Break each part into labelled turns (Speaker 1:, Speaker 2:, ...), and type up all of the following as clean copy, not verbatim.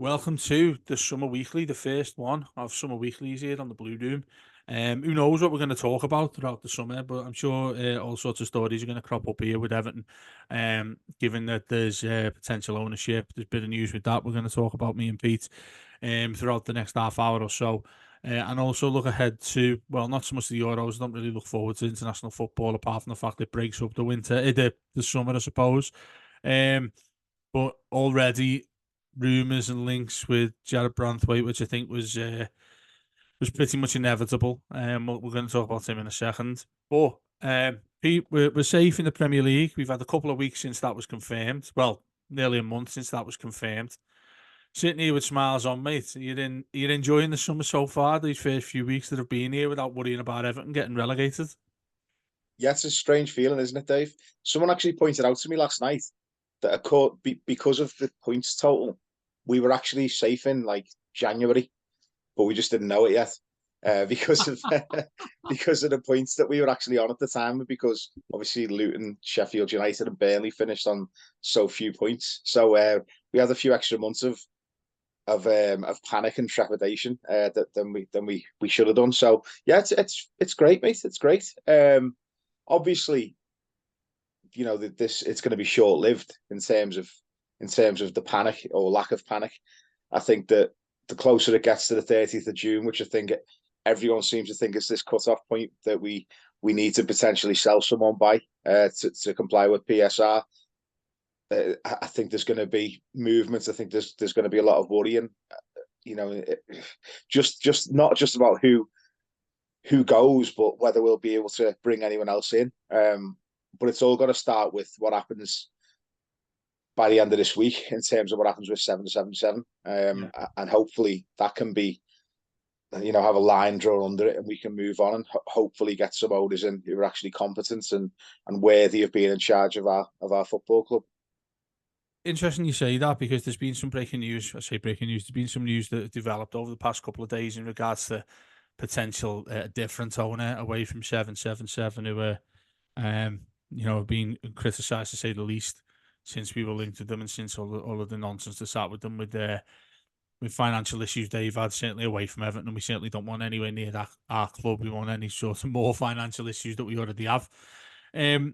Speaker 1: Welcome to the Summer Weekly, the first one of Summer Weeklies here on the Blue Room. Who knows what we're going to talk about throughout the summer, but I'm sure all sorts of stories are going to crop up here with Everton. Given that there's potential ownership, there's a bit of news with that we're going to talk about, me and Pete, throughout the next half hour or so. And also look ahead to, well, not so much the Euros. I don't really look forward to international football apart from the fact it breaks up the winter, the summer, I suppose. But already rumours and links with Jared Branthwaite, which I think was pretty much inevitable. We're going to talk about him in a second. But Pete, we're safe in the Premier League. We've had a couple of weeks since that was confirmed. Well, nearly a month since that was confirmed. Sitting here with smiles on, mate. You're enjoying the summer so far, these first few weeks that have been here without worrying about Everton getting relegated?
Speaker 2: Yeah, it's a strange feeling, isn't it, Dave? Someone actually pointed out to me last night that because of the points total, we were actually safe in like January, but we just didn't know it yet because of because of the points that we were actually on at the time. Because obviously Luton, Sheffield United, and Burnley finished on so few points, so we had a few extra months of panic and trepidation than we should have done. So yeah, it's great, mate. It's great. Obviously, this it's going to be short lived in terms of the panic or lack of panic. I think that the closer it gets to the 30th of June, which I think everyone seems to think is this cut-off point that we need to potentially sell someone by to comply with PSR. I think there's going to be movements. I think there's going to be a lot of worrying. Just not just about who goes, but whether we'll be able to bring anyone else in. But it's all got to start with what happens by the end of this week in terms of what happens with 777.
Speaker 1: Yeah.
Speaker 2: And hopefully that can be, have a line drawn under it and we can move on and hopefully get some owners in who are actually competent and worthy of being in charge of our football club.
Speaker 1: Interesting you say that because there's been some breaking news. I say breaking news. There's been some news that developed over the past couple of days in regards to potential different owner away from 777 who were, have been criticised to say the least since we were linked to them and since all of the nonsense that's sat with them with financial issues they've had, certainly away from Everton. And we certainly don't want anywhere near our club. We want any sort of more financial issues that we already have. I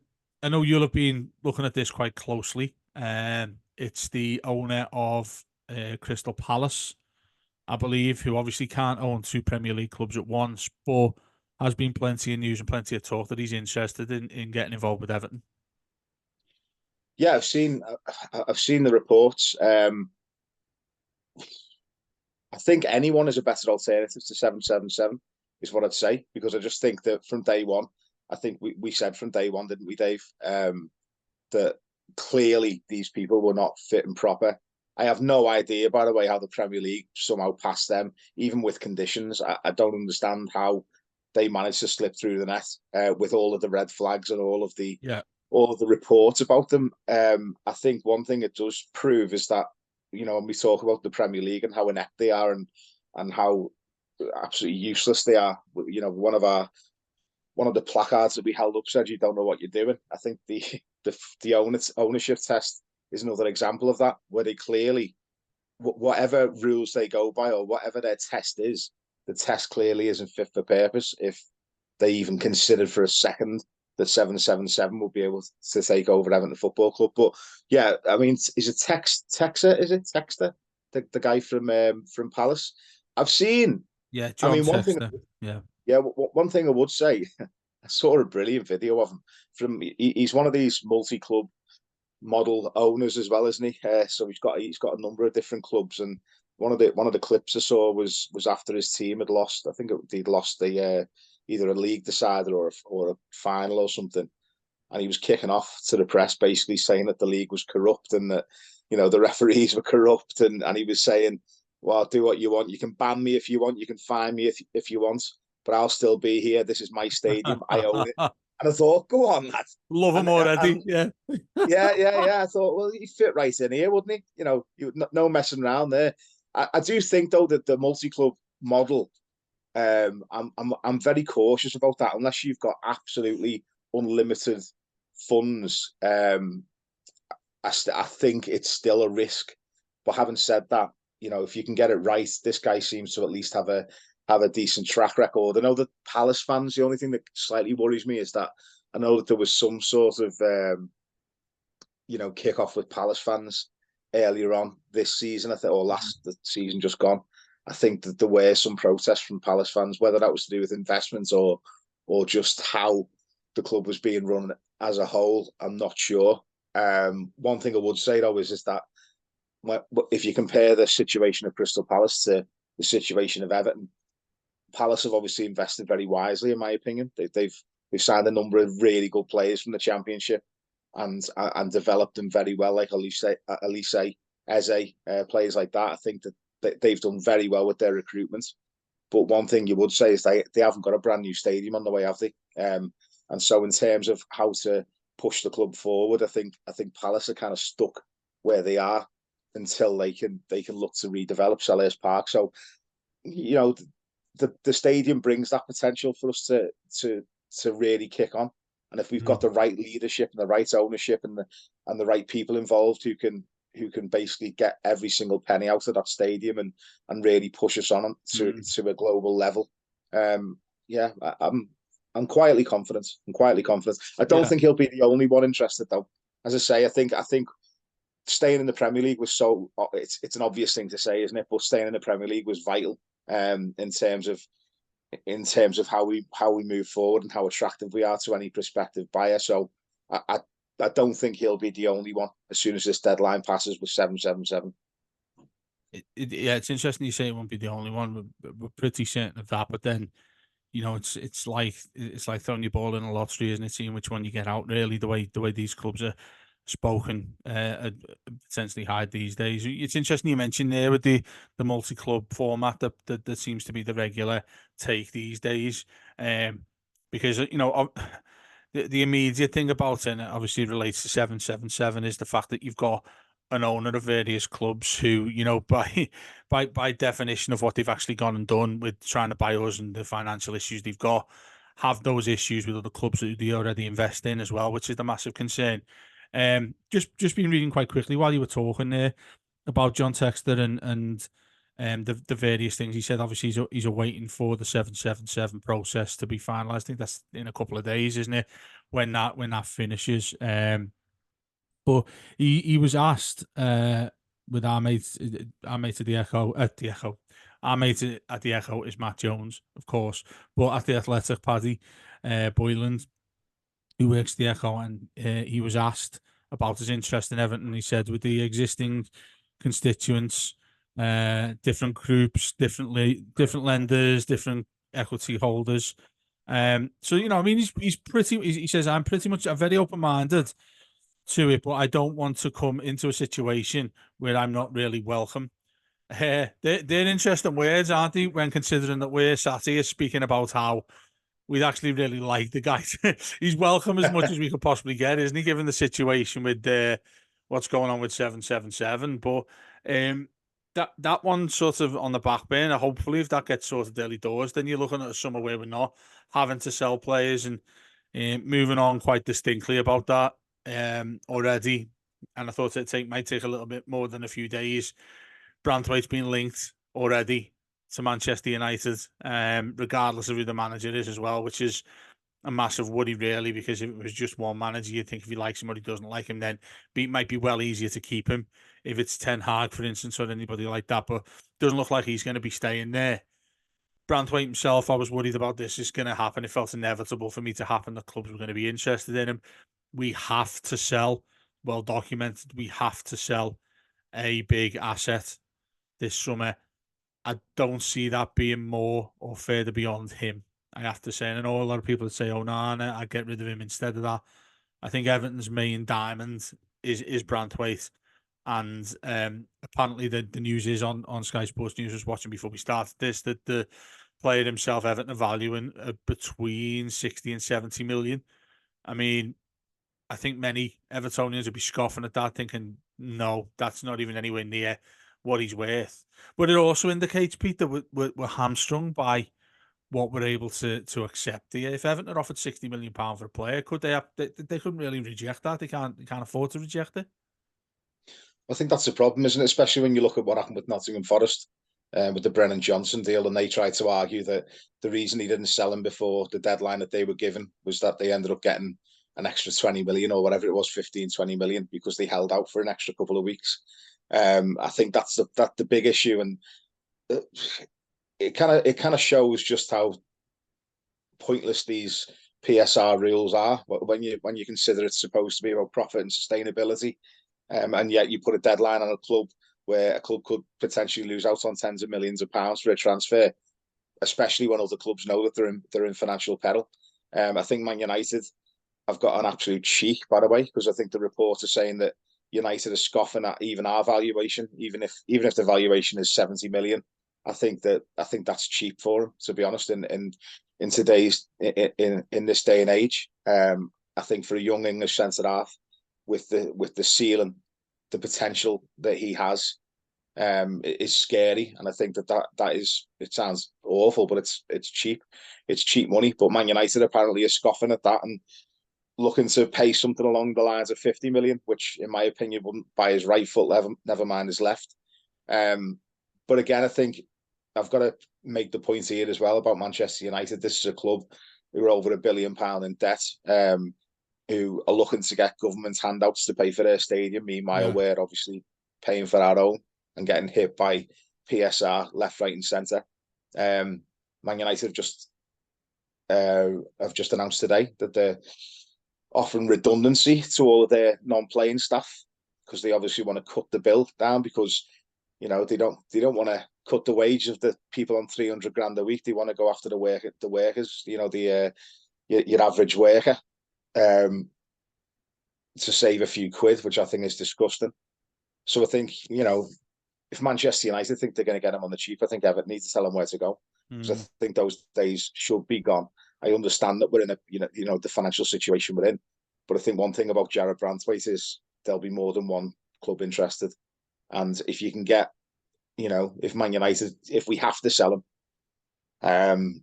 Speaker 1: know you'll have been looking at this quite closely. It's the owner of Crystal Palace, I believe, who obviously can't own two Premier League clubs at once, but has been plenty of news and plenty of talk that he's interested in getting involved with Everton.
Speaker 2: Yeah, I've seen the reports. I think anyone is a better alternative to 777 is what I'd say, because I just think that from day one, I think we said from day one, didn't we, Dave, that clearly these people were not fit and proper. I have no idea, by the way, how the Premier League somehow passed them, even with conditions. I don't understand how they managed to slip through the net with all of the red flags and
Speaker 1: Yeah.
Speaker 2: all of the reports about them. I think one thing it does prove is that, when we talk about the Premier League and how inept they are and how absolutely useless they are, one of the placards that we held up said, "You don't know what you're doing." I think the ownership test is another example of that, where they clearly, whatever rules they go by or whatever their test is, the test clearly isn't fit for purpose. If they even considered for a second that 777 will be able to take over Everton Football Club. But yeah, I mean, is it Texter? Is it Texter, the guy from Palace? I've seen.
Speaker 1: Yeah,
Speaker 2: I
Speaker 1: John
Speaker 2: mean, one thing.
Speaker 1: Sexton. Yeah.
Speaker 2: Yeah, one thing I would say, I saw a brilliant video of him. He's one of these multi-club model owners as well, isn't he? So he's got a number of different clubs, and one of the clips I saw was after his team had lost. I think they'd lost the either a league decider or a final or something, and he was kicking off to the press, basically saying that the league was corrupt and that the referees were corrupt, and he was saying, "Well, do what you want. You can ban me if you want. You can fine me if you want, but I'll still be here. This is my stadium. I own it." And I thought, go on, lad.
Speaker 1: Love him already. Yeah.
Speaker 2: Yeah. I thought, well, he fit right in here, wouldn't he? No messing around there. I do think though that the multi-club model, I'm very cautious about that unless you've got absolutely unlimited funds. I think it's still a risk. But having said that, if you can get it right, this guy seems to at least have a decent track record. I know that Palace fans, the only thing that slightly worries me is that I know that there was some sort of kick off with Palace fans earlier on this season, I think, or the season just gone. I think that there were some protests from Palace fans, whether that was to do with investments or just how the club was being run as a whole. I'm not sure. One thing I would say though is that if you compare the situation of Crystal Palace to the situation of Everton, Palace have obviously invested very wisely, in my opinion. They've signed a number of really good players from the Championship and developed them very well, like Elise, Eze, players like that. I think that they've done very well with their recruitment. But one thing you would say is they haven't got a brand new stadium on the way, have they? And so in terms of how to push the club forward, I think Palace are kind of stuck where they are until they can look to redevelop Selhurst Park. So, the stadium brings that potential for us to really kick on. And if we've got the right leadership and the right ownership and the right people involved who can basically get every single penny out of that stadium and really push us on to a global level, I'm quietly confident. I don't think he'll be the only one interested, though. As I say, I think staying in the Premier League was it's an obvious thing to say, isn't it? But staying in the Premier League was vital in terms of how we move forward and how attractive we are to any prospective buyer. So I don't think he'll be the only one as soon as this deadline passes with 777.
Speaker 1: It's interesting you say it won't be the only one. We're pretty certain of that. But then, it's like throwing your ball in a lottery, isn't it? Seeing which one you get out. Really, the way these clubs are spoken, essentially hide these days. It's interesting you mentioned there with the multi-club format that seems to be the regular take these days, because the immediate thing about it, and it obviously relates to 777, is the fact that you've got an owner of various clubs who, by definition of what they've actually gone and done with trying to buy us and the financial issues they've got, have those issues with other clubs that they already invest in as well, which is the massive concern. Just been reading quite quickly while you were talking there about John Texter and the various things he said. Obviously, he's awaiting for the 777 process to be finalised. I think that's in a couple of days, isn't it? When that finishes. But he was asked with our mates at the Echo. Our mate at the Echo is Matt Jones, of course, but at the Athletic, Paddy Boyland, who works at the Echo, and he was asked about his interest in Everton. He said, with the existing constituents, different groups, different lenders, different equity holders. So I mean, he's pretty. He says, I'm very open minded to it, but I don't want to come into a situation where I'm not really welcome. They're interesting words, aren't they? When considering that we're sat here speaking about how we'd actually really like the guy. He's welcome as much as we could possibly get, isn't he? Given the situation with what's going on with 777, but that one sort of on the back burner. Hopefully, if that gets sorted early doors, then you're looking at a summer where we're not having to sell players and moving on quite distinctly about that already. And I thought might take a little bit more than a few days. Branthwaite's been linked already to Manchester United, regardless of who the manager is as well, which is a massive worry, really, because if it was just one manager, you'd think if he likes him or he doesn't like him, then it might be well easier to keep him if it's Ten Hag, for instance, or anybody like that. But it doesn't look like he's going to be staying there. Branthwaite himself, I was worried about this is going to happen. It felt inevitable for me to happen. The clubs were going to be interested in him. We have to sell, well documented, we have to sell a big asset this summer. I don't see that being more or further beyond him, I have to say. And I know a lot of people would say, oh, no, I'd get rid of him instead of that. I think Everton's main diamond is Branthwaite. And apparently the news is on Sky Sports News, I was watching before we started this, that the player himself, Everton, are valuing between 60 and 70 million. I mean, I think many Evertonians would be scoffing at that, thinking, no, that's not even anywhere near what he's worth. But it also indicates, Pete, that we're hamstrung by what we're able to accept here. If Everton are offered £60 million for a player, could they couldn't really reject that. They can't afford to reject it.
Speaker 2: I think that's the problem, isn't it? Especially when you look at what happened with Nottingham Forest, with the Brennan Johnson deal, and they tried to argue that the reason he didn't sell him before the deadline that they were given was that they ended up getting an extra 20 million or whatever it was, 15, 20 million, because they held out for an extra couple of weeks. I think that's the big issue, and it kind of shows just how pointless these PSR rules are when you consider it's supposed to be about profit and sustainability, and yet you put a deadline on a club where a club could potentially lose out on tens of millions of pounds for a transfer, especially when other clubs know that they're in financial peril. I think Man United have got an absolute cheek, by the way, because I think the reports are saying that United are scoffing at even our valuation, even if the valuation is 70 million. I think that's cheap for them, to be honest. In today's in this day and age, I think for a young English centre half with the ceiling, the potential that he has, is scary, and I think that is, it sounds awful, but it's cheap money. But Man United apparently are scoffing at that and looking to pay something along the lines of 50 million, which in my opinion wouldn't buy his right foot, never mind his left. But again, I think I've got to make the point here as well about Manchester United. This is a club who are over £1 billion in debt, who are looking to get government handouts to pay for their stadium. Meanwhile,
Speaker 1: Yeah.
Speaker 2: we're obviously paying for our own and getting hit by PSR left, right, and centre. Man United have just announced today that they're offering redundancy to all of their non-playing staff, because they obviously want to cut the bill down, because they don't want to cut the wage of the people on 300 grand a week. They want to go after the workers, your average worker, to save a few quid, which I think is disgusting. So I think, if Manchester United think they're going to get him on the cheap, I think Everton need to tell him where to go, because I think those days should be gone. I understand that we're in the financial situation we're in, but I think one thing about Jared Brantwaite is there'll be more than one club interested, and if you can get, if Man United, if we have to sell him,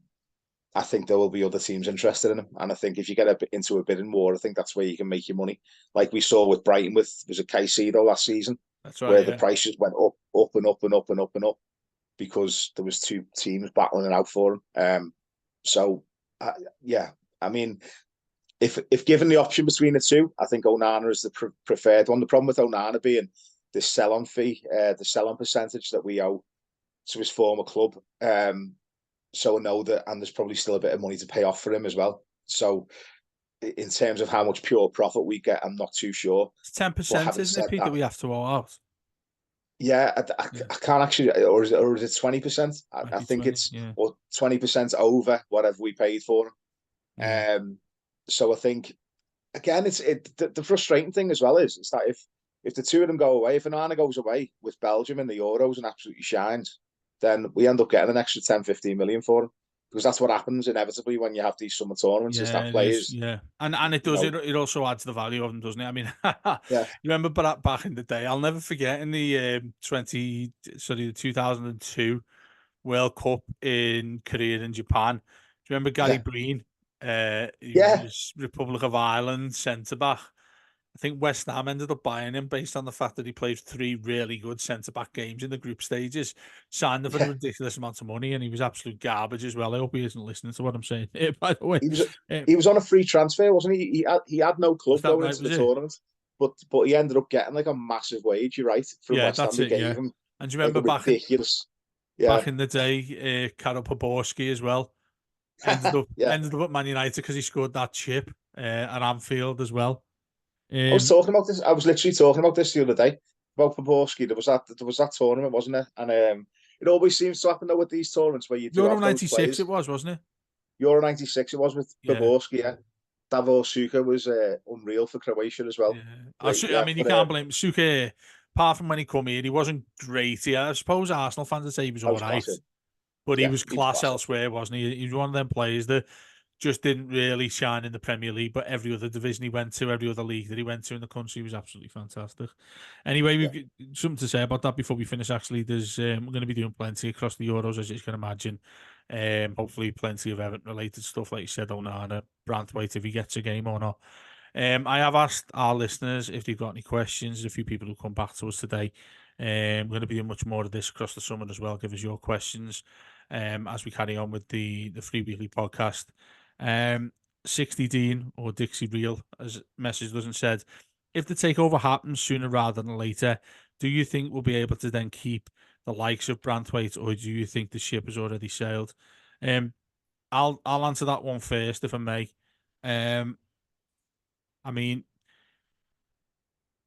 Speaker 2: I think there will be other teams interested in him, and I think if you get into a bidding war, I think that's where you can make your money, like we saw with Brighton was it Caicedo last season,
Speaker 1: That's right.
Speaker 2: where
Speaker 1: Yeah.
Speaker 2: the prices went up and up and up and up and up, because there was two teams battling it out for him. Yeah, I mean, if given the option between the two, I think Onana is the preferred one. The problem with Onana being the sell-on fee, the sell-on percentage that we owe to his former club. So I know that, and there's probably still a bit of money to pay off for him as well. So in terms of how much pure profit we get, I'm not too sure.
Speaker 1: It's 10%, isn't it, Pete, that we have to owe out?
Speaker 2: Yeah, I can't actually, or is it 20%?
Speaker 1: Might
Speaker 2: I
Speaker 1: be
Speaker 2: think
Speaker 1: 20.
Speaker 2: it's,
Speaker 1: Yeah.
Speaker 2: or 20% over whatever we paid for him.
Speaker 1: Yeah.
Speaker 2: So I think, again, the frustrating thing as well is that if the two of them go away, if Onana goes away with Belgium in the Euros and absolutely shines, then we end up getting an extra 10, 15 million for him, because that's what happens inevitably when you have these summer tournaments, is
Speaker 1: Yeah,
Speaker 2: that
Speaker 1: it is.
Speaker 2: players,
Speaker 1: Yeah, and it
Speaker 2: you
Speaker 1: does.
Speaker 2: know,
Speaker 1: It also adds the value of them, doesn't it? I mean,
Speaker 2: yeah,
Speaker 1: you remember back in the day? I'll never forget in the the 2002 World Cup in Korea and Japan. Do you remember Gary
Speaker 2: yeah,
Speaker 1: Breen? He
Speaker 2: yeah,
Speaker 1: was Republic of Ireland centre back. I think West Ham ended up buying him based on the fact that he played 3 really good centre back games in the group stages, signed him for a
Speaker 2: yeah.
Speaker 1: ridiculous amount of money, and he was absolute garbage as well. I hope he isn't listening to what I'm saying here, by the way.
Speaker 2: He was
Speaker 1: Um,
Speaker 2: he was on a free transfer, wasn't he? He had no
Speaker 1: was
Speaker 2: club
Speaker 1: that
Speaker 2: going
Speaker 1: right?
Speaker 2: into the
Speaker 1: Was it?
Speaker 2: tournament, but he ended up getting like a massive wage. You're right, from
Speaker 1: Yeah,
Speaker 2: West Ham.
Speaker 1: that's
Speaker 2: They
Speaker 1: it.
Speaker 2: gave
Speaker 1: Yeah,
Speaker 2: him
Speaker 1: and do you
Speaker 2: like
Speaker 1: remember
Speaker 2: a ridiculous,
Speaker 1: back
Speaker 2: yeah,
Speaker 1: in the day, Karol Poborski as well ended up
Speaker 2: yeah.
Speaker 1: ended up at Man United because he scored that chip at Anfield as well.
Speaker 2: I was
Speaker 1: Um,
Speaker 2: talking about this. I was literally talking about this the other day about Poborski. There was that tournament, wasn't it? And it always seems to happen though with these tournaments where you do
Speaker 1: Euro
Speaker 2: have those
Speaker 1: '96 it
Speaker 2: players.
Speaker 1: was, wasn't it?
Speaker 2: Euro '96, it was with
Speaker 1: Yeah.
Speaker 2: Poborski. Yeah, Davor Suker was unreal for Croatia as well.
Speaker 1: Yeah,
Speaker 2: Great,
Speaker 1: I
Speaker 2: yeah.
Speaker 1: mean, you
Speaker 2: But
Speaker 1: can't blame Suke. Apart from when he come here, he wasn't great. Yeah, I suppose Arsenal fans would say he was
Speaker 2: I
Speaker 1: all
Speaker 2: was
Speaker 1: right,
Speaker 2: classic.
Speaker 1: but he
Speaker 2: Yeah,
Speaker 1: was
Speaker 2: he was
Speaker 1: class
Speaker 2: classic.
Speaker 1: elsewhere, wasn't he? He was one of them players that just didn't really shine in the Premier League, but every other division he went to, every other league that he went to in the country was absolutely fantastic. Anyway,
Speaker 2: Yeah,
Speaker 1: we've got something to say about that before we finish. Actually, there's we're going to be doing plenty across the Euros, as you can imagine. Hopefully, plenty of Everton related stuff, like you said, Onana, Brantwaite, if he gets a game or not. I have asked our listeners if they've got any questions. There's a few people who come back to us today. We're going to be doing much more of this across the summer as well. Give us your questions as we carry on with the free weekly podcast. 60 Dean or Dixie Real, as message doesn't said, if the takeover happens sooner rather than later, do you think we'll be able to then keep the likes of Branthwaite, or do you think the ship has already sailed? Um, I'll answer that one first, if I may. Um, I mean,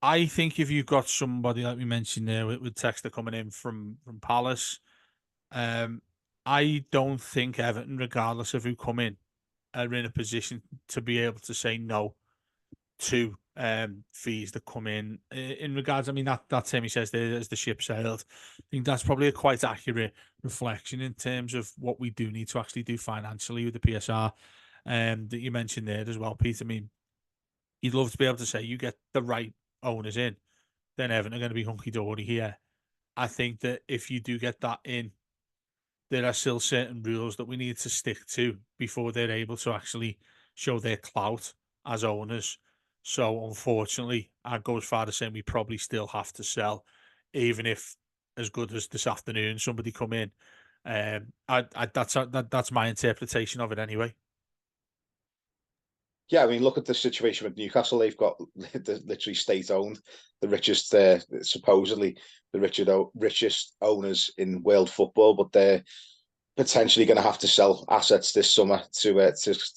Speaker 1: I think if you've got somebody like we mentioned there with Texter coming in from Palace, um, I don't think Everton, regardless of who come in, are in a position to be able to say no to fees that come in regards. I mean, that term he says there as the ship sailed. I think that's probably a quite accurate reflection in terms of what we do need to actually do financially with the PSR that you mentioned there as well, Pete. I mean, you'd love to be able to say you get the right owners in, then Everton are going to be hunky dory here. I think that if you do get that in, there are still certain rules that we need to stick to before they're able to actually show their clout as owners. So unfortunately, I'd go as far as saying we probably still have to sell, even if as good as this afternoon somebody come in. That's my interpretation of it anyway.
Speaker 2: Yeah, I mean, look at the situation with Newcastle. They've got literally state-owned, the richest, supposedly the richest owners in world football, but they're potentially going to have to sell assets this summer to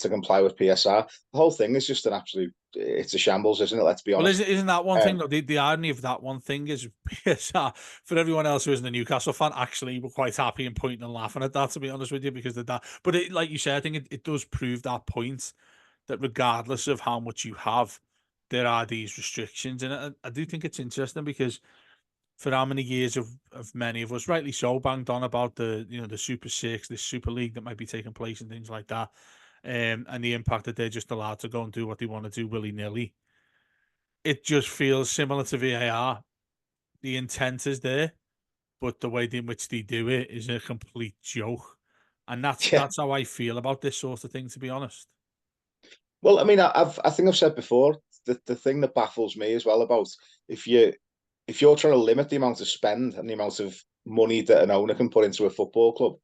Speaker 2: comply with PSR. The whole thing is just an absolute, it's a shambles, isn't it? Let's be
Speaker 1: Well,
Speaker 2: honest.
Speaker 1: isn't that one thing
Speaker 2: Um,
Speaker 1: though? The irony of that one thing is, PSR, for everyone else who isn't a Newcastle fan, actually we're quite happy and pointing and laughing at that, to be honest with you, because of that. But like you said, I think it does prove that point that regardless of how much you have, there are these restrictions, and I do think it's interesting because for how many years of many of us, rightly so, banged on about the Super Six, this Super League that might be taking place and things like that, and the impact that they're just allowed to go and do what they want to do willy nilly. It just feels similar to VAR. The intent is there, but the way in which they do it is a complete joke. And that's
Speaker 2: yeah.
Speaker 1: that's how I feel about this sort of thing, to be honest.
Speaker 2: Well, I mean, I think I've said before, the thing that baffles me as well about if you if you're trying to limit the amount of spend and the amount of money that an owner can put into a football club,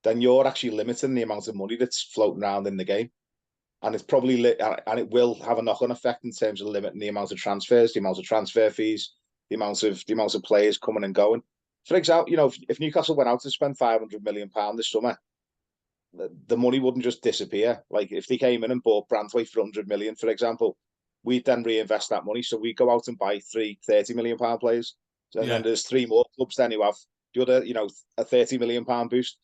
Speaker 2: then you're actually limiting the amount of money that's floating around in the game. And it's probably and it will have a knock-on effect in terms of limiting the amount of transfers, the amount of transfer fees, the amount of players coming and going. For example, if Newcastle went out to spend £500 million this summer, the money wouldn't just disappear. Like if they came in and bought Branthwaite for 100 million, for example, we'd then reinvest that money. So we go out and buy three £30 million players. And then
Speaker 1: Yeah.
Speaker 2: there's three more clubs then who have the other, a £30 million boost.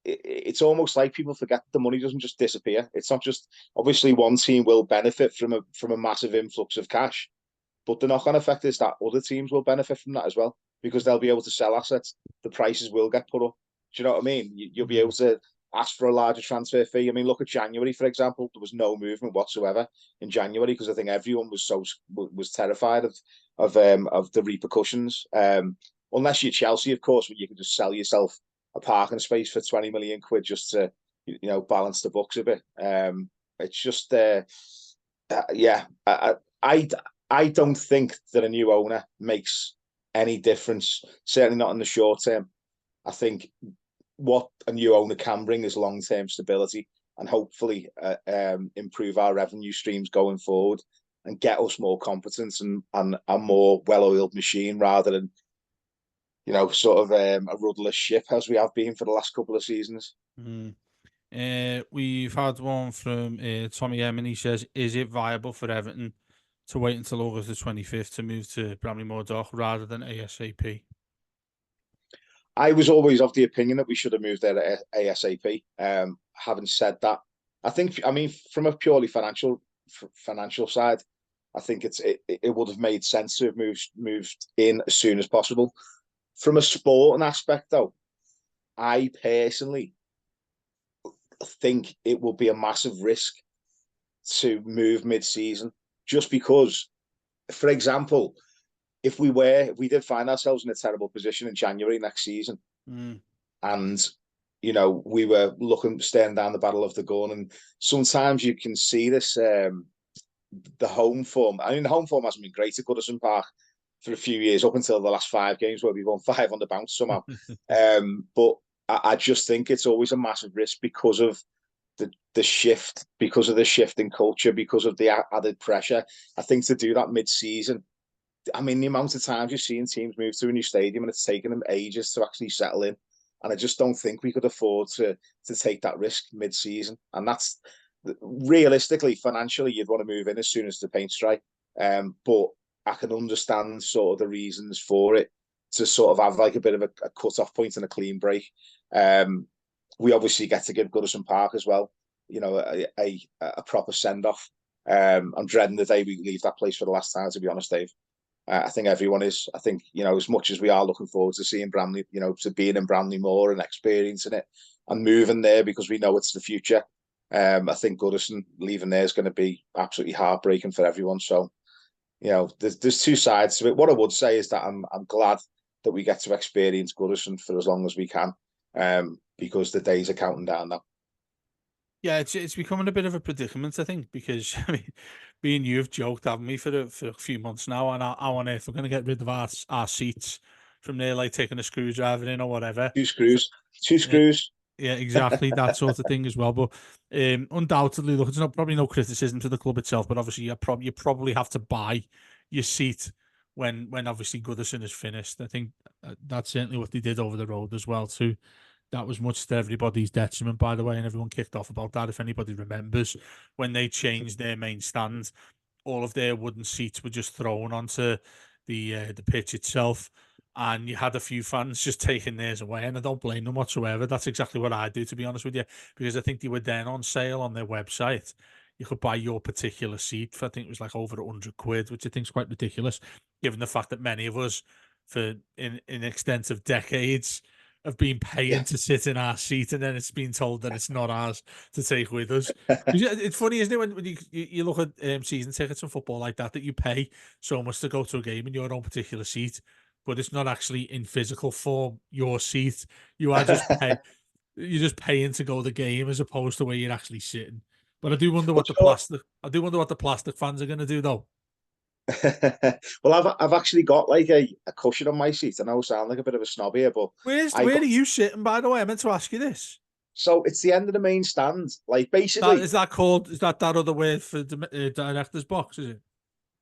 Speaker 2: It's almost like people forget the money doesn't just disappear. It's not just obviously one team will benefit from a massive influx of cash, but the knock-on effect is that other teams will benefit from that as well because they'll be able to sell assets. The prices will get put up. Do you know what I mean? You'll be able
Speaker 1: Mhm.
Speaker 2: to ask for a larger transfer fee. I mean, look at January, for example. There was no movement whatsoever in January because I think everyone was terrified of the repercussions. Unless you're Chelsea, of course, where you can just sell yourself a parking space for 20 million quid just to balance the books a bit. It's just yeah. I I don't think that a new owner makes any difference. Certainly not in the short term. I think what a new owner can bring is long term stability and hopefully improve our revenue streams going forward and get us more competence and a more well oiled machine rather than sort of a rudderless ship as we have been for the last couple of seasons.
Speaker 1: Mm. We've had one from Tommy M, and he says, "Is it viable for Everton to wait until August the 25th to move to Bramley-Moore Dock rather than ASAP?"
Speaker 2: I was always of the opinion that we should have moved there ASAP. Having said that, I mean, from a purely financial side, I think it would have made sense to have moved in as soon as possible. From a sporting aspect, though, I personally think it will be a massive risk to move mid-season, just because, for example, if we did find ourselves in a terrible position in January next season,
Speaker 1: Mm.
Speaker 2: and we were staring down the battle of the gun, and sometimes you can see this. the home form. I mean, the home form hasn't been great at Goodison Park for a few years, up until the last 5 games where we've won 5 on the bounce somehow. But I just think it's always a massive risk because of the shift, because of the shift in culture, because of the added pressure. I think to do that mid-season, I mean, the amount of times you've seen teams move to a new stadium and it's taken them ages to actually settle in. And I just don't think we could afford to take that risk mid-season. And that's realistically, financially, you'd want to move in as soon as the paint's dry. But I can understand sort of the reasons for it, to sort of have like a bit of a cut-off point and a clean break. We obviously get to give Goodison Park as well, you know, a proper send-off. I'm dreading the day we leave that place for the last time, to be honest, Dave. I think everyone is. I think, you know, as much as we are looking forward to seeing Bramley, you know, to being in Bramley more and experiencing it and moving there because we know it's the future. I think Goodison leaving there is going to be absolutely heartbreaking for everyone. So, you know, there's two sides to it. What I would say is that I'm glad that we get to experience Goodison for as long as we can, because the days are counting down now.
Speaker 1: Yeah, it's becoming a bit of a predicament, I think, because I mean, me and you've joked, haven't we, for a few months now, and how on earth we're going to get rid of our seats from there, like taking a screwdriver in or whatever.
Speaker 2: Two screws, two
Speaker 1: Uh,
Speaker 2: screws.
Speaker 1: yeah, exactly that sort of thing as well. But undoubtedly, look, it's not probably no criticism to the club itself, but obviously you probably have to buy your seat when obviously Goodison is finished. I think that's certainly what they did over the road as well too. That was much to everybody's detriment, by the way, and everyone kicked off about that. If anybody remembers, when they changed their main stand, all of their wooden seats were just thrown onto the pitch itself, and you had a few fans just taking theirs away, and I don't blame them whatsoever. That's exactly what I do, to be honest with you, because I think they were then on sale on their website. You could buy your particular seat for, I think it was like over £100, which I think is quite ridiculous, given the fact that many of us, for in extent of decades, have been paying
Speaker 2: Yeah.
Speaker 1: to sit in our seat, and then it's been told that it's not ours to take with us. It's funny, isn't it, when you look at season tickets and football like that, that you pay so much to go to a game in your own particular seat, but it's not actually in physical form your seat. You are just you're just paying to go to the game as opposed to where you're actually sitting. But I do wonder
Speaker 2: But
Speaker 1: what the plastic fans are going to do though.
Speaker 2: well, I've actually got like a cushion on my seat. I know I sound like a bit of a snob here, but I
Speaker 1: Where
Speaker 2: got
Speaker 1: are you sitting, by the way? I meant to ask you this.
Speaker 2: so it's the end of the main stand. Like
Speaker 1: That
Speaker 2: basically,
Speaker 1: is that called? Is that other word for director's box? Is it?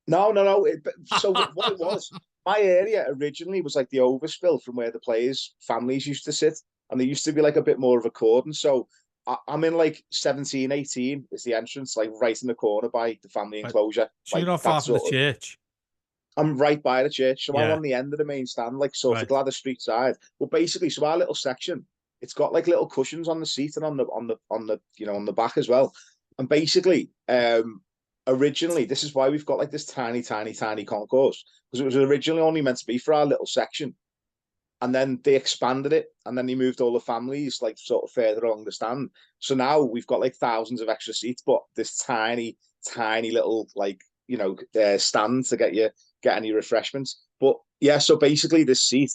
Speaker 2: no. So what it was, my area originally was like the overspill from where the players' families used to sit, and there used to be like a bit more of a cordon. So I'm in like 17, 18 is the entrance, like right in the corner by the family
Speaker 1: Right.
Speaker 2: enclosure.
Speaker 1: So you're
Speaker 2: Like
Speaker 1: not far
Speaker 2: that
Speaker 1: from the
Speaker 2: sort of.
Speaker 1: church.
Speaker 2: I'm right by the church, so I'm
Speaker 1: Yeah.
Speaker 2: on the end of the main stand, like sort of
Speaker 1: Right.
Speaker 2: Gladys Street side. But basically, so our little section, it's got like little cushions on the seat and on the you know on the back as well. And basically, originally, this is why we've got like this tiny concourse, because it was originally only meant to be for our little section, and then they expanded it, and then they moved all the families like sort of further along the stand. So now we've got like thousands of extra seats, but this tiny little like stand to get any refreshments. But yeah, so basically this seat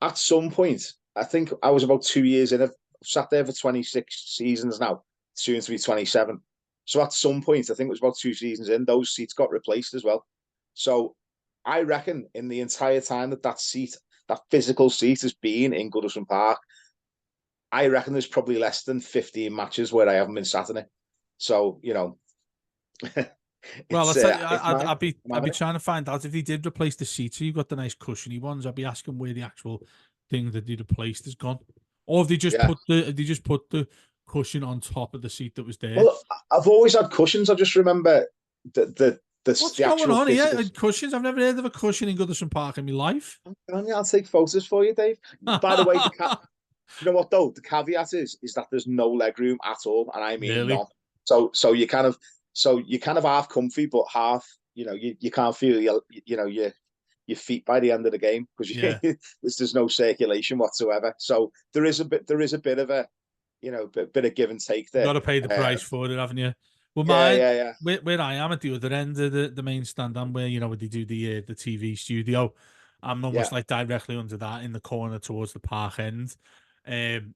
Speaker 2: at some point, I think I was about 2 years in. I've sat there for 26 seasons now, soon to be 27. So at some point, I think it was about 2 seasons in, those seats got replaced as well. So I reckon in the entire time that physical seat has been in Goodison Park, I reckon there's probably less than 15 matches where I haven't been sat in it. So,
Speaker 1: Well, I'll
Speaker 2: it's
Speaker 1: tell you,
Speaker 2: it's mine. I'm
Speaker 1: I'd be
Speaker 2: having it.
Speaker 1: trying to find out if they did replace the seats. So you've got the nice cushiony ones. I'd be asking where the actual thing that they replaced has gone, or if
Speaker 2: Yeah.
Speaker 1: they just put the cushion on top of the seat that was there.
Speaker 2: Well, I've always had cushions. I just remember
Speaker 1: What's
Speaker 2: the
Speaker 1: going
Speaker 2: actual
Speaker 1: on here?
Speaker 2: physical.
Speaker 1: Cushions? I've never heard of a cushion in Goodison Park in my life.
Speaker 2: I'll take photos for you, Dave. By the way, you know what though? The caveat is that there's no leg room at all, and I mean
Speaker 1: Really?
Speaker 2: none. So you kind of half comfy, but half you can't feel your feet by the end of the game because
Speaker 1: Yeah.
Speaker 2: there's no circulation whatsoever. So there is a bit of a bit of give and take
Speaker 1: You got
Speaker 2: there.
Speaker 1: to pay the price for it, haven't you? Well,
Speaker 2: Yeah,
Speaker 1: mine,
Speaker 2: yeah, yeah,
Speaker 1: where I am at the other end of the main stand, I'm where where they do the TV studio. I'm
Speaker 2: yeah.
Speaker 1: almost like directly under that in the corner towards the park end, and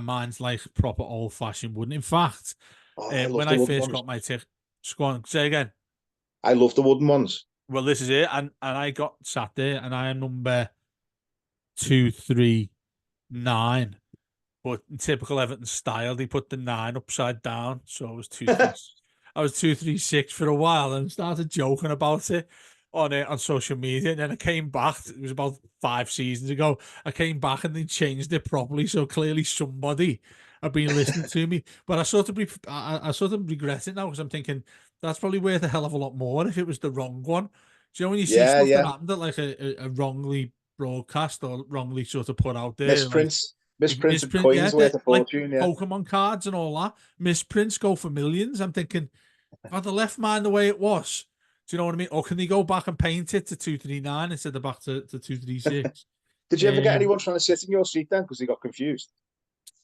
Speaker 1: mine's like proper old fashioned wooden. In fact,
Speaker 2: Oh, I love
Speaker 1: when
Speaker 2: the
Speaker 1: I
Speaker 2: wooden
Speaker 1: first
Speaker 2: ones.
Speaker 1: got my ticket, say again.
Speaker 2: I love the wooden ones.
Speaker 1: Well, this is it, and I got sat there, and I am number 239. But in typical Everton style, they put the nine upside down, so I was 2-3. I was 236 for a while, and started joking about it on social media. And then I came back. It was about 5 seasons ago. I came back and they changed it properly. So clearly somebody had been listening to me. But I sort of regret it now because I'm thinking that's probably worth a hell of a lot more if it was the wrong one. Do you know when you see
Speaker 2: Yeah,
Speaker 1: stuff that
Speaker 2: yeah.
Speaker 1: happened that like a wrongly broadcast or wrongly sort of put out there, like
Speaker 2: Misprints, misprinted
Speaker 1: misprint, yeah,
Speaker 2: coins
Speaker 1: they're
Speaker 2: worth a
Speaker 1: like
Speaker 2: fortune. Yeah.
Speaker 1: Pokemon cards and all that. Misprints go for millions. I'm thinking, had they left mine the way it was, do you know what I mean? Or can they go back and paint it to 239 instead of back to 236?
Speaker 2: Did you ever get anyone trying to sit in your seat then because they got confused?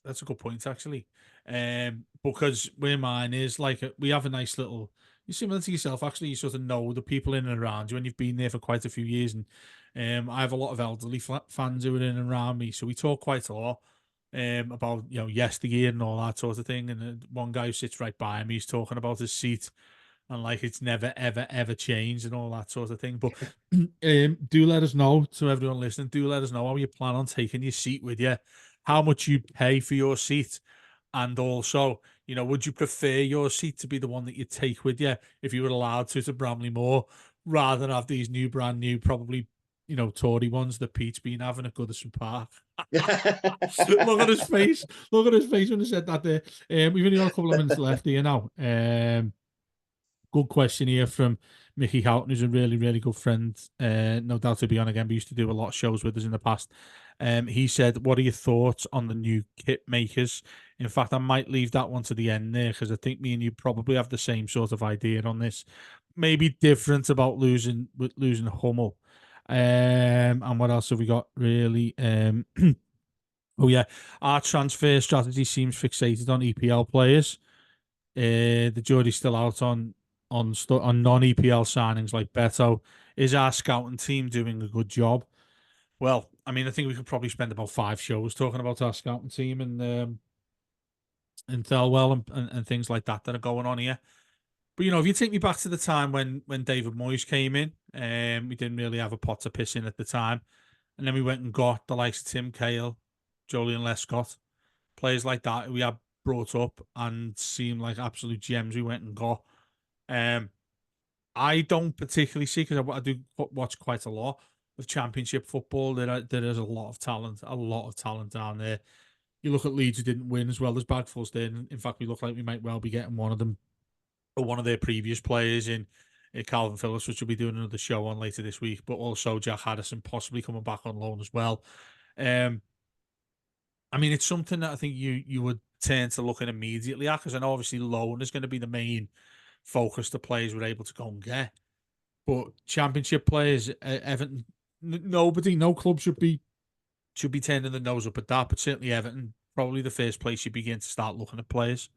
Speaker 1: That's a good point, actually. Because where mine is, like, we have a nice little. You're similar to yourself, actually. You sort of know the people in and around you, and you've been there for quite a few years. And I have a lot of elderly fans who are in and around me, so we talk quite a lot about yesteryear and all that sort of thing. And one guy who sits right by me, he's talking about his seat and like it's never ever ever changed and all that sort of thing. But do let us know, to everyone listening. Do let us know how you plan on taking your seat with you, how much you pay for your seat, and also, would you prefer your seat to be the one that you take with you if you were allowed to Bramley Moor, rather than have these brand new, probably Tory ones that Pete's been having at Goodison Park. Look at his face. Look at his face when he said that there. We've only got a couple of minutes left here now. Good question here from Mickey Houghton, who's a really, really good friend. No doubt to be on again. We used to do a lot of shows with us in the past. He said, "What are your thoughts on the new kit makers?" In fact, I might leave that one to the end there because I think me and you probably have the same sort of idea on this. Maybe different about losing Hummel. And what else have we got? Really? Oh yeah, our transfer strategy seems fixated on EPL players. The jury's still out on non-EPL signings like Beto. Is our scouting team doing a good job? Well, I mean, I think we could probably spend about 5 shows talking about our scouting team and Thelwell and things like that are going on here. But if you take me back to the time when David Moyes came in, we didn't really have a pot to piss in at the time, and then we went and got the likes of Tim Cahill, Jolien Lescott, players like that who we had brought up and seemed like absolute gems we went and got. Um, I don't particularly see, because I do watch quite a lot of Championship football. There is a lot of talent down there. You look at Leeds who didn't win as well. There's bagfuls there. In fact, we look like we might well be getting one of them or one of their previous players in Calvin Phillips, which we'll be doing another show on later this week. But also Jack Harrison possibly coming back on loan as well. Um, I mean, it's something that I think you would turn to looking immediately at, because I know obviously loan is going to be the main focus the players were able to go and get. But Championship players, Everton, nobody, no club should be turning the nose up at that. But certainly Everton, probably the first place you begin to start looking at players.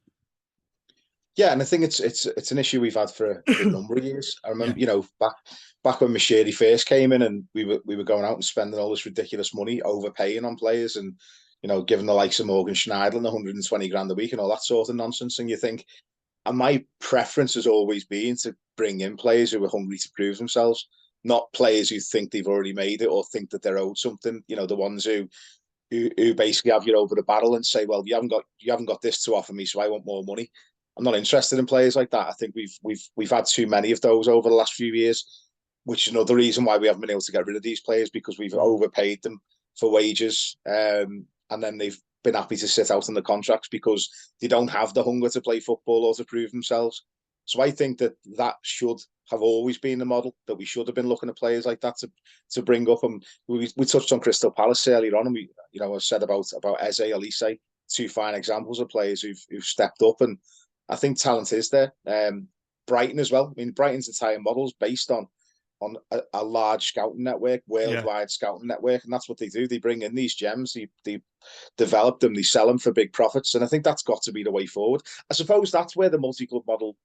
Speaker 2: Yeah, and I think it's an issue we've had for a number of years. I
Speaker 1: Yeah,
Speaker 2: remember, back when Machiri first came in, and we were going out and spending all this ridiculous money, overpaying on players, and giving the likes of Morgan Schneiderlin 120 grand a week and all that sort of nonsense. And you think, and my preference has always been to bring in players who are hungry to prove themselves, not players who think they've already made it or think that they're owed something. The ones who basically have you over the barrel and say, well, you haven't got this to offer me, so I want more money. I'm not interested in players like that. I think we've had too many of those over the last few years, which is another reason why we haven't been able to get rid of these players, because we've overpaid them for wages, and then they've been happy to sit out on the contracts because they don't have the hunger to play football or to prove themselves. So I think that should have always been the model, that we should have been looking at players like that to bring up. And we touched on Crystal Palace earlier on, and I said about Eze, Elise, two fine examples of players who've stepped up, and I think talent is there. Brighton as well. I mean, Brighton's entire model is based on a large scouting network,
Speaker 1: yeah,
Speaker 2: worldwide scouting network, and that's what they do. They bring in these gems, they develop them, they sell them for big profits, and I think that's got to be the way forward. I suppose that's where the multi-club model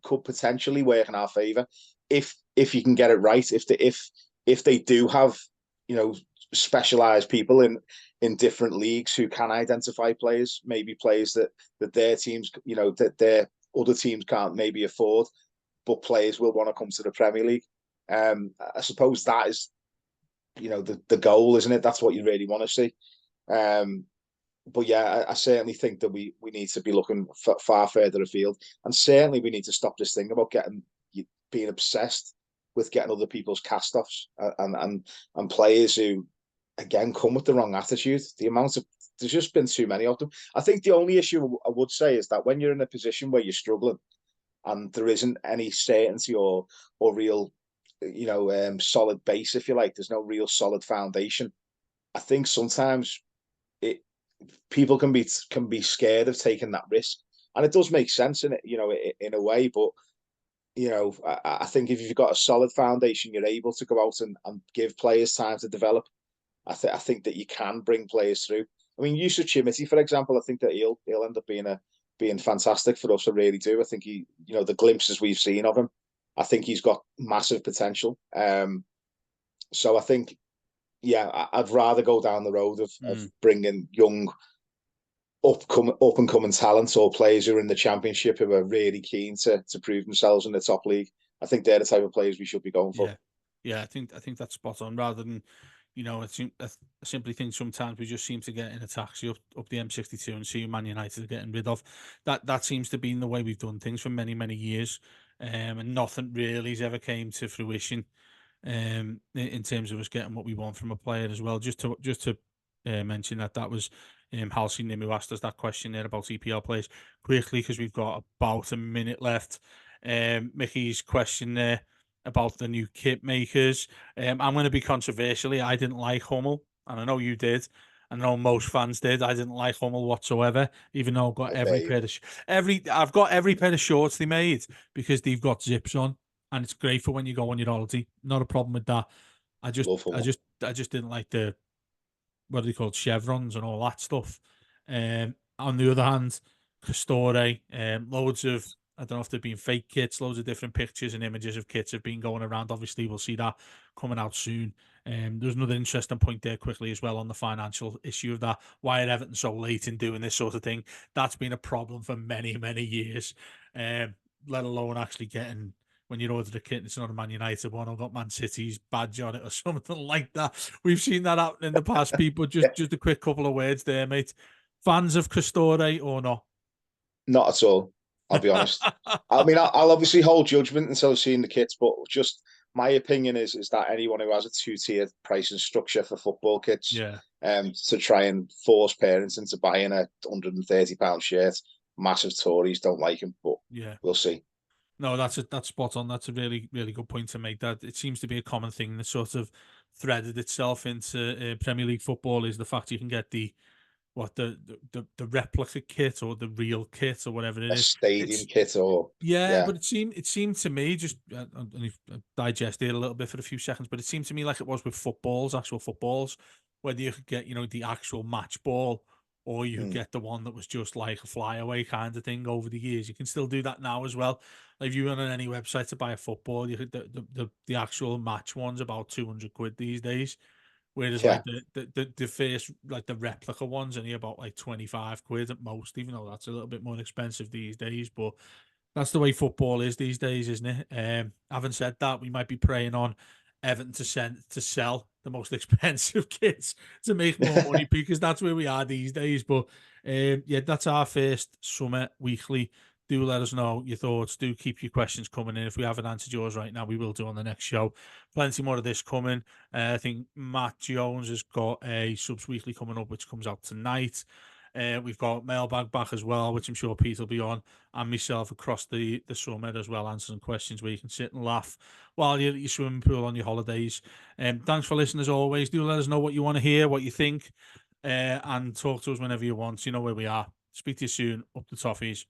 Speaker 2: could potentially work in our favour if you can get it right. If they do have specialized people in different leagues who can identify players, maybe players that their teams, that their other teams can't maybe afford. but players will want to come to the Premier League. I suppose that is, the goal, isn't it? That's what you really want to see. But yeah, I certainly think that we need to be looking far further afield, and certainly we need to stop this thing about being obsessed with getting other people's cast-offs and players who, again, come with the wrong attitude. There's just been too many of them. I think the only issue I would say is that when you're in a position where you're struggling and there isn't any certainty or real, solid base, if you like, there's no real solid foundation. I think sometimes people can be scared of taking that risk, and it does make sense in it, in a way. But I think if you've got a solid foundation, you're able to go out and give players time to develop. I think that you can bring players through. I mean, Yusuf Chimiti, for example, I think that he'll end up being fantastic for us. I really do. I think the glimpses we've seen of him, I think he's got massive potential. So I think, yeah, I'd rather go down the road of bringing young, up and coming talents or players who are in the Championship who are really keen to prove themselves in the top league. I think they're the type of players we should be going for.
Speaker 1: Yeah, I think that's spot on. Rather than, I simply think sometimes we just seem to get in a taxi up the M62 and see who Man United are getting rid of. That seems to be the way we've done things for many years, and nothing really has ever came to fruition. In terms of us getting what we want from a player as well. Just to mention that was Halsey Nim who asked us that question there about EPL players quickly, because we've got about a minute left. Mickey's question there about the new kit makers. I'm going to be controversially. I didn't like Hummel, and I know you did. I know most fans did. I didn't like Hummel whatsoever, even though I've got I've got every pair of shorts they made because they've got zips on. And it's great for when you go on your holiday. Not a problem with that. I just didn't like the, what are they called, chevrons and all that stuff. On the other hand, Castore, loads of, I don't know if they've been fake kits, loads of different pictures and images of kits have been going around. Obviously, we'll see that coming out soon. There's another interesting point there quickly as well on the financial issue of that. Why are Everton so late in doing this sort of thing? That's been a problem for many years, let alone actually getting, when you order a kit and it's not a Man United one or got Man City's badge on it or something like that. We've seen that happen in the past, people. Just a quick couple of words there, mate. Fans of Castore or not?
Speaker 2: Not at all. I'll be honest. I mean, I'll obviously hold judgment until I've seen the kits, but just my opinion is that anyone who has a two-tier pricing structure for football kits, to try and force parents into buying a £130 shirt, massive Tories don't like him, but we'll see.
Speaker 1: No, that's spot on. That's a really good point to make. That it seems to be a common thing that sort of threaded itself into Premier League football is the fact you can get the replica kit or the real kit or whatever it is.
Speaker 2: A stadium kit or
Speaker 1: but it seemed to me, just digest it a little bit for a few seconds, but it seemed to me like it was with actual footballs, whether you could get the actual match ball, or you could get the one that was just like a flyaway kind of thing over the years. You can still do that now as well. Like if you went on any website to buy a football, you could the actual match one's about £200 these days. Whereas like the first, like the replica one's only about like £25 at most, even though that's a little bit more expensive these days. But that's the way football is these days, isn't it? Having said that, we might be preying on Everton to sell the most expensive kits to make more money because that's where we are these days. But that's our first summer weekly. Do let us know your thoughts. Do keep your questions coming in. If we haven't answered yours right now, we will do on the next show. Plenty more of this coming. I think Matt Jones has got a subs weekly coming up, which comes out tonight. We've got mailbag back as well, which I'm sure Pete will be on, and myself across the summer as well, answering questions where you can sit and laugh while you're at your swimming pool on your holidays. Thanks for listening as always. Do let us know what you want to hear, what you think, and talk to us whenever you want. You know where we are. Speak to you soon. Up the toffees.